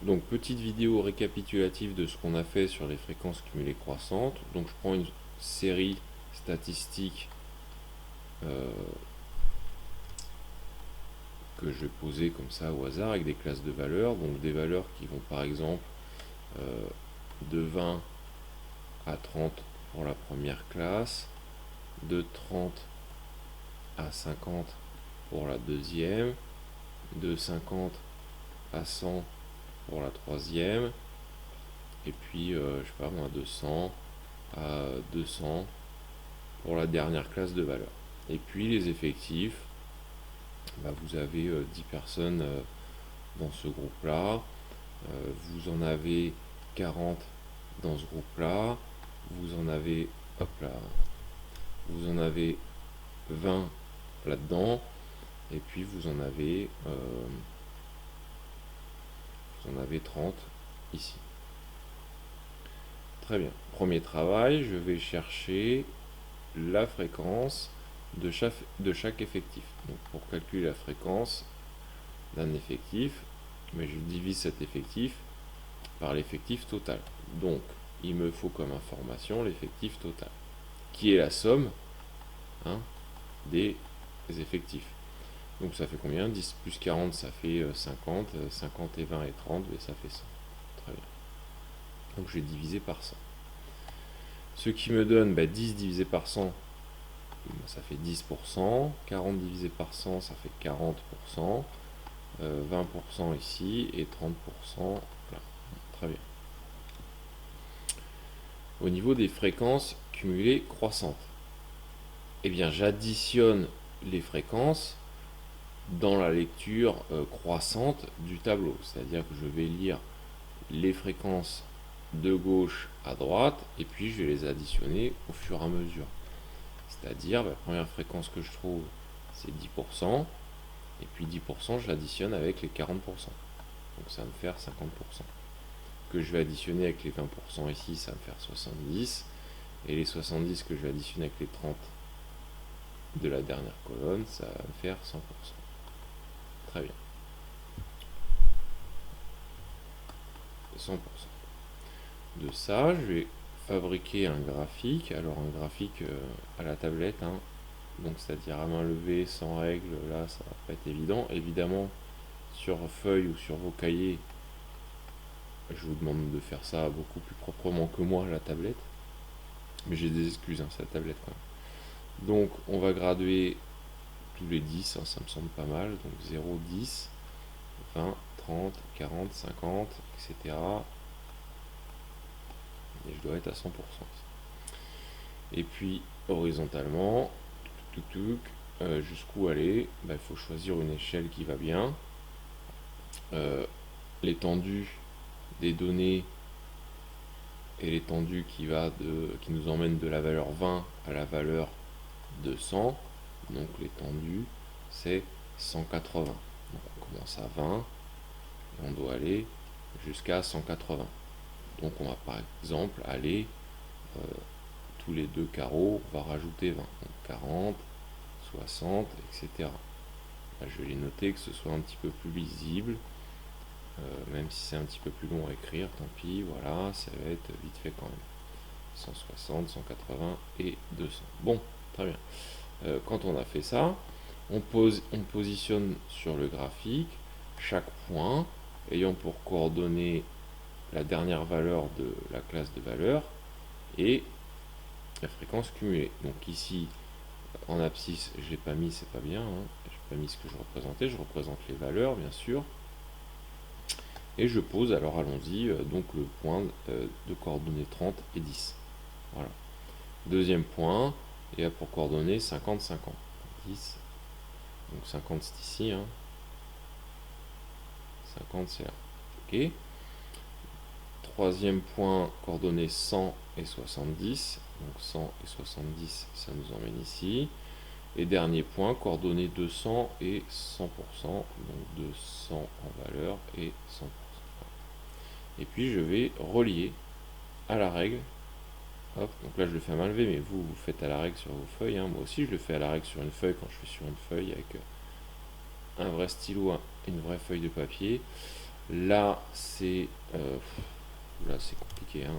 Donc petite vidéo récapitulative de ce qu'on a fait sur les fréquences cumulées croissantes. Donc je prends une série statistique que je vais poser comme ça au hasard avec des classes de valeurs. Donc des valeurs qui vont par exemple de 20 à 30 pour la première classe, de 30 à 50 pour la deuxième, de 50 à 100 pour la troisième, et puis je sais pas moi, 200 à 200 pour la dernière classe de valeur. Et puis les effectifs, bah, vous avez 10 personnes dans ce groupe-là, vous en avez 40 dans ce groupe-là, vous en avez, hop là, vous en avez 20 là-dedans, et puis vous en avez 30 ici. Très bien. Premier travail, je vais chercher la fréquence de chaque effectif. Donc pour calculer la fréquence d'un effectif, mais je divise cet effectif par l'effectif total. Donc il me faut comme information l'effectif total, qui est la somme hein, des effectifs. Donc ça fait combien? 10 plus 40, ça fait 50. 50 et 20 et 30, et ça fait 100. Très bien. Donc je vais diviser par 100. Ce qui me donne 10 divisé par 100, ça fait 10%. 40 divisé par 100, ça fait 40%. 20% ici et 30%. Voilà. Très bien. Au niveau des fréquences cumulées croissantes, eh bien j'additionne les fréquences dans la lecture croissante du tableau. C'est-à-dire que je vais lire les fréquences de gauche à droite et puis je vais les additionner au fur et à mesure. C'est-à-dire la première fréquence que je trouve c'est 10%, et puis 10% je l'additionne avec les 40%. Donc ça va me faire 50%. Que je vais additionner avec les 20% ici, ça va me faire 70. Et les 70 que je vais additionner avec les 30 de la dernière colonne, ça va me faire 100%. Très bien. 100%. De ça, je vais fabriquer un graphique. Alors un graphique à la tablette, hein. Donc c'est-à-dire à main levée, sans règle, là ça va pas être évident. Évidemment, sur feuille ou sur vos cahiers, je vous demande de faire ça beaucoup plus proprement que moi, la tablette. Mais j'ai des excuses, hein, c'est la tablette quand même. Donc on va graduer tous les 10, hein, ça me semble pas mal. Donc 0, 10, 20, 30, 40, 50, etc. Et je dois être à 100%. Et puis horizontalement, jusqu'où aller, il faut choisir une échelle qui va bien. L'étendue des données et l'étendue qui nous emmène de la valeur 20 à la valeur de 100. Donc l'étendue c'est 180. Donc on commence à 20 et on doit aller jusqu'à 180. Donc on va par exemple aller tous les deux carreaux, on va rajouter 20. Donc 40, 60, etc. Là, je vais les noter que ce soit un petit peu plus visible. Même si c'est un petit peu plus long à écrire, tant pis, voilà, ça va être vite fait quand même. 160, 180 et 200. Bon, très bien. Quand on a fait ça, on positionne sur le graphique chaque point ayant pour coordonnée la dernière valeur de la classe de valeur et la fréquence cumulée. Donc ici, en abscisse, j'ai pas mis, c'est pas bien, hein, j'ai pas mis ce que je représentais, je représente les valeurs bien sûr. Et je pose, alors allons-y, donc le point de coordonnées 30 et 10. Voilà. Deuxième point, et a pour coordonnées 50, 50. 10, donc 50 c'est ici, hein. 50 c'est là. Ok. Troisième point, coordonnées 100 et 70. Donc 100 et 70, ça nous emmène ici. Et dernier point, coordonnées 200 et 100%. Donc 200 en valeur et 100%. Et puis je vais relier à la règle. Hop, donc là je le fais à main levée, mais vous faites à la règle sur vos feuilles, hein. Moi aussi je le fais à la règle sur une feuille quand je suis sur une feuille avec un vrai stylo, une vraie feuille de papier. Là, c'est compliqué, hein,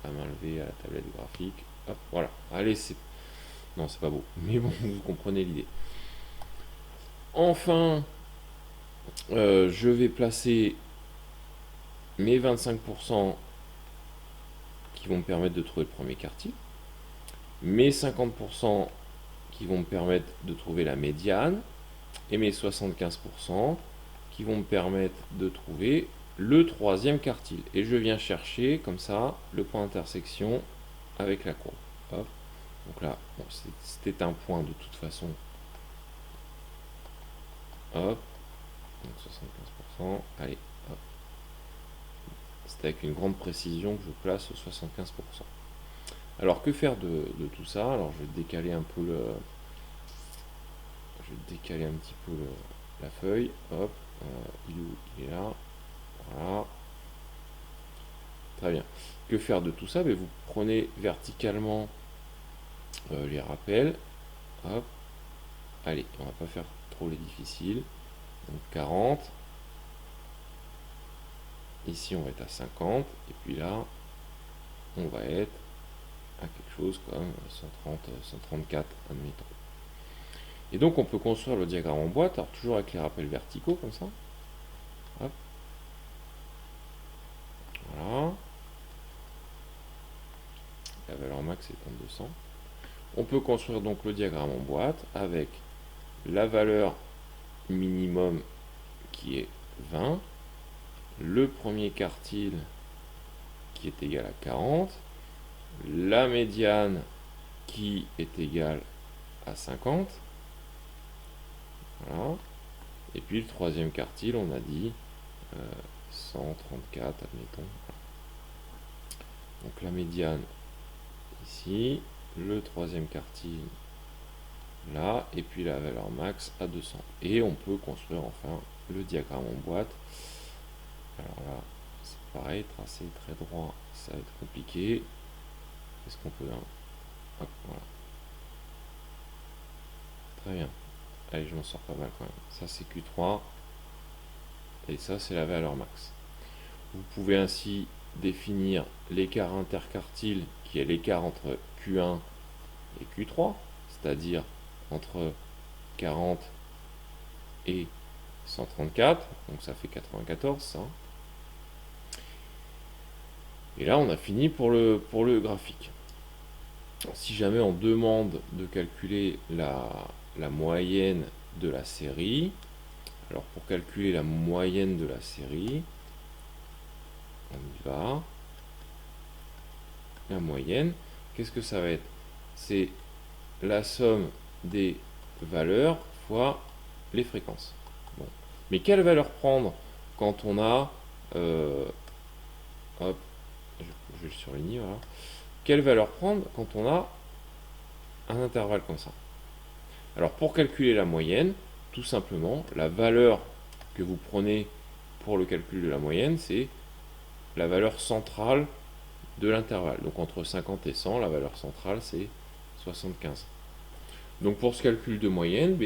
à main levée à la tablette graphique. Hop, voilà. Allez, c'est... Non, c'est pas beau. Mais bon, vous comprenez l'idée. Enfin, je vais placer mes 25% qui vont me permettre de trouver le premier quartile. Mes 50% qui vont me permettre de trouver la médiane. Et mes 75% qui vont me permettre de trouver le troisième quartile. Et je viens chercher, comme ça, le point d'intersection avec la courbe. Hop. Donc là, bon, c'était un point de toute façon. Hop. Donc 75%. Allez, hop. C'est avec une grande précision que je place 75%. Alors, que faire de tout ça? Alors, je vais décaler un peu le... Je vais décaler un petit peu la feuille. Hop. Il est là. Voilà. Très bien. Que faire de tout ça? Vous prenez verticalement les rappels. Hop. Allez, on va pas faire trop les difficiles. Donc 40. Ici, on va être à 50. Et puis là, on va être à quelque chose comme 130, 134, admettons. Et donc, on peut construire le diagramme en boîte, alors toujours avec les rappels verticaux, comme ça. Hop. Voilà. La valeur max est en 200. On peut construire donc le diagramme en boîte avec la valeur minimum qui est 20, le premier quartile qui est égal à 40, la médiane qui est égale à 50, voilà, et puis le troisième quartile, on a dit 134, admettons. Donc la médiane ici, le troisième quartile là, et puis la valeur max à 200. Et on peut construire enfin le diagramme en boîte. Alors là, c'est pareil, tracer très droit, ça va être compliqué. Qu'est-ce qu'on peut... Hein, hop, voilà. Très bien. Allez, je m'en sors pas mal quand même. Ça, c'est Q3. Et ça, c'est la valeur max. Vous pouvez ainsi définir l'écart interquartile, qui est l'écart entre Q1 et Q3, c'est-à-dire entre 40 et 134, donc ça fait 94, ça. Et là, on a fini pour le graphique. Si jamais on demande de calculer la moyenne de la série, alors pour calculer la moyenne de la série, on y va. La moyenne, qu'est-ce que ça va être? C'est la somme des valeurs fois les fréquences. Bon. Mais quelle valeur prendre quand on a... hop, je le surligne, voilà. Quelle valeur prendre quand on a un intervalle comme ça? Alors pour calculer la moyenne, tout simplement, la valeur que vous prenez pour le calcul de la moyenne, c'est la valeur centrale de l'intervalle. Donc entre 50 et 100, la valeur centrale, c'est 75. Donc pour ce calcul de moyenne,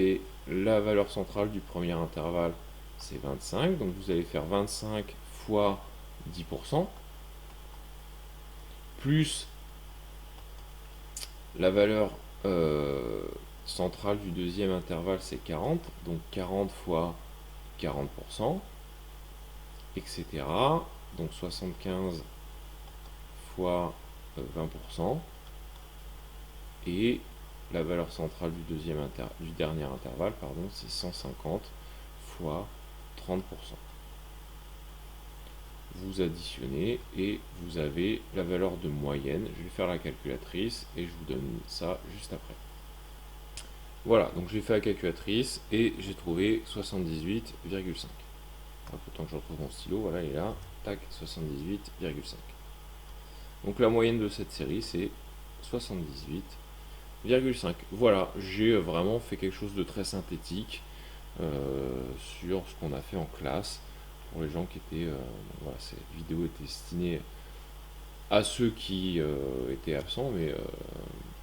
la valeur centrale du premier intervalle, c'est 25. Donc vous allez faire 25 fois 10%, plus la valeur centrale du deuxième intervalle, c'est 40. Donc 40 fois 40%, etc. Donc 75 fois 20%. Et la valeur centrale du dernier intervalle, pardon, c'est 150 fois 30%. Vous additionnez et vous avez la valeur de moyenne. Je vais faire la calculatrice et je vous donne ça juste après. Voilà, donc j'ai fait la calculatrice et j'ai trouvé 78,5. Autant que je retrouve mon stylo, voilà, il est là, tac, 78,5. Donc la moyenne de cette série, c'est 78,5. Voilà, j'ai vraiment fait quelque chose de très synthétique sur ce qu'on a fait en classe pour les gens qui étaient... voilà, cette vidéo était destinée à ceux qui étaient absents, mais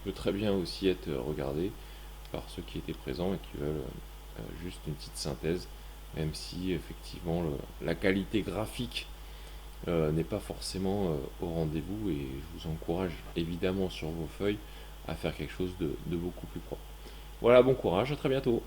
peut très bien aussi être regardée par ceux qui étaient présents et qui veulent juste une petite synthèse même si effectivement la qualité graphique n'est pas forcément au rendez-vous, et je vous encourage évidemment sur vos feuilles à faire quelque chose de beaucoup plus propre. Voilà, bon courage, à très bientôt.